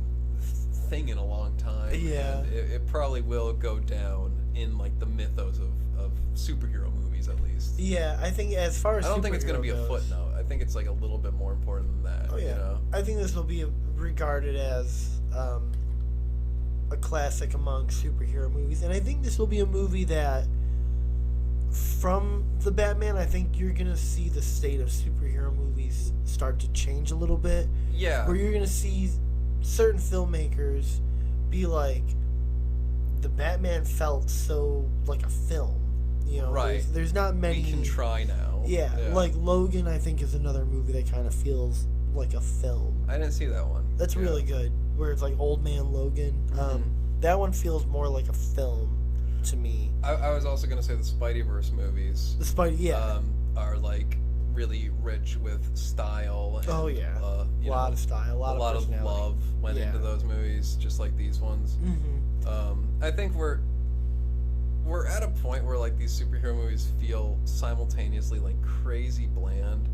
thing in a long time. Yeah. And it probably will go down in like the mythos of superhero movies at least. Yeah, I think as far as I don't think it's going to be superhero a goes, footnote. I think it's like a little bit more important than that. Oh yeah, You know? I think this will be regarded as a classic among superhero movies, and I think this will be a movie that, from the Batman, I think you're gonna see the state of superhero movies start to change a little bit. Yeah. Where you're gonna see certain filmmakers be like, the Batman felt so like a film. You know, Right. There's not many. We can try now. Yeah, like Logan, I think, is another movie that kind of feels like a film. I didn't see that one. That's really good. Where it's like Old Man Logan. That one feels more like a film to me. I was also gonna say the Spideyverse movies. The Spidey, are like really rich with style. And, a lot of style, a lot of personality. Love went into those movies, just like these ones. I think we're at a point where like these superhero movies feel simultaneously like crazy bland,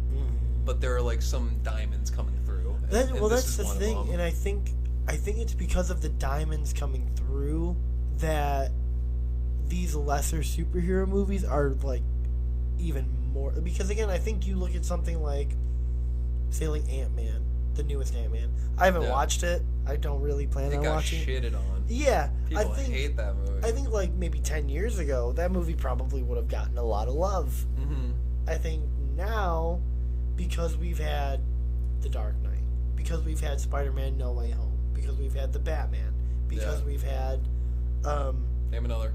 but there are like some diamonds coming through. That's the thing, and I think it's because of the diamonds coming through that these lesser superhero movies are like even more. Because again, I think you look at something like, say, like Ant-Man, the newest Ant-Man. I haven't watched it. I don't really plan on watching it. It got shitted on. Yeah, People hate that movie. I think like maybe 10 years ago, that movie probably would have gotten a lot of love. I think now, because we've had The Dark Knight, because we've had Spider-Man No Way Home, because we've had The Batman, because we've had Name another.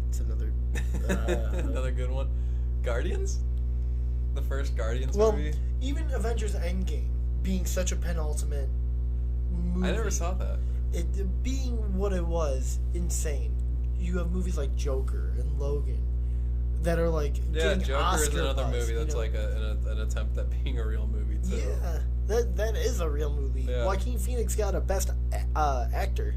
It's another another good one. Guardians? The first Guardians movie? Even Avengers Endgame being such a penultimate movie. I never saw that. It being what it was, insane. You have movies like Joker and Logan that are like getting Joker Oscar is another buzz, movie that's like an attempt at being a real movie too. Yeah, that is a real movie. Yeah. Joaquin Phoenix got a Best Actor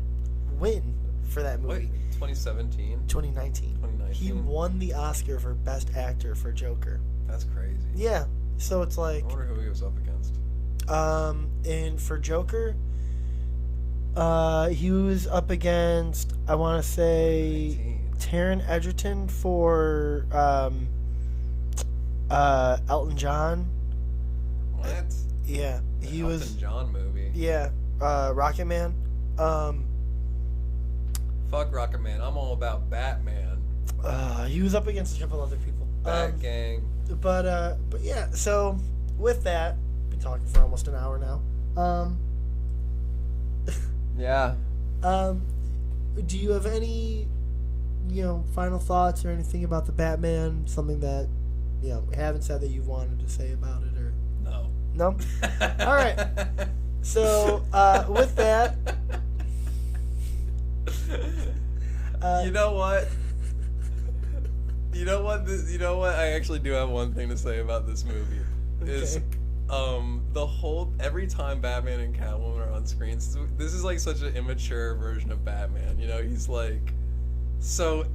win for that movie. Wait, 2017? 2019. He won the Oscar for Best Actor for Joker. That's crazy. Yeah, so it's like. I wonder who he was up against. And for Joker, he was up against, I want to say, Taron Egerton for Elton John. What? Yeah, he was. Elton John movie. Yeah, Rocket Man. Fuck Rocket Man. I'm all about Batman. He was up against a couple other people. Bat Gang. But yeah. So with that, we've been talking for almost an hour now. Yeah. Do you have any, final thoughts or anything about the Batman? Something that, haven't said that you wanted to say about it, or no? No. All right. So with that, you know what? You know what? I actually do have one thing to say about this movie. Is Every time Batman and Catwoman are on screen, this is like such an immature version of Batman. You know, he's like so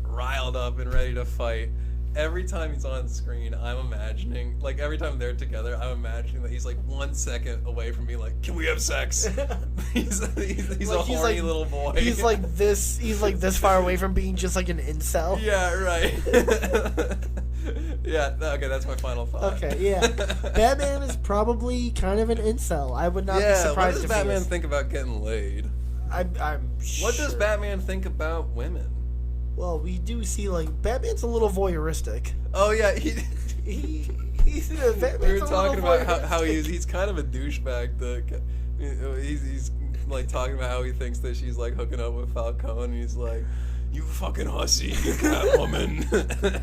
riled up and ready to fight. Every time he's on screen, I'm imagining, like every time they're together, I'm imagining that he's like 1 second away from being like, "Can we have sex?" he's a horny little boy. He's like this far away from being just like an incel. Yeah, right. Yeah, okay, that's my final thought. Okay, yeah. Batman is probably kind of an incel. I would not be surprised if what does Batman think about getting laid? I'm sure. What does Batman think about women? Well, we do see, like, Batman's a little voyeuristic. Oh, yeah, Batman's we were talking about how he's kind of a douchebag. He's like talking about how he thinks that she's like hooking up with Falcone, and he's like, "You fucking hussy, you Catwoman."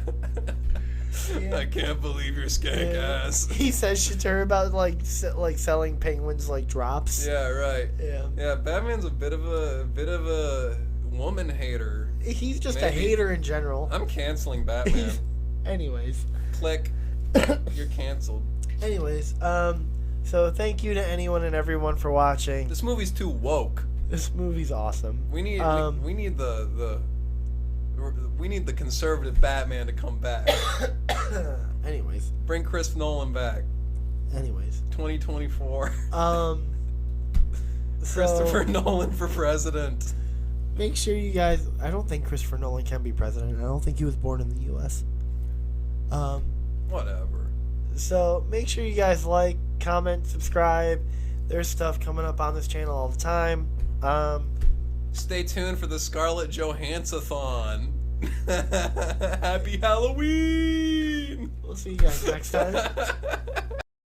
Yeah. I can't believe your skank ass. He says shit to her about like selling penguins like drops. Yeah, right. Yeah. Batman's a bit of a woman hater. He's just a hater in general. I'm canceling Batman. Anyways. Click. You're canceled. Anyways, so thank you to anyone and everyone for watching. This movie's too woke. This movie's awesome. We need the conservative Batman to come back. Anyways. Bring Chris Nolan back. Anyways. 2024. Christopher Nolan for president. Make sure you guys... I don't think Christopher Nolan can be president. I don't think he was born in the U.S. Whatever. So make sure you guys like, comment, subscribe. There's stuff coming up on this channel all the time. Stay tuned for the Scarlett Johansson-a-thon. Happy Halloween! We'll see you guys next time.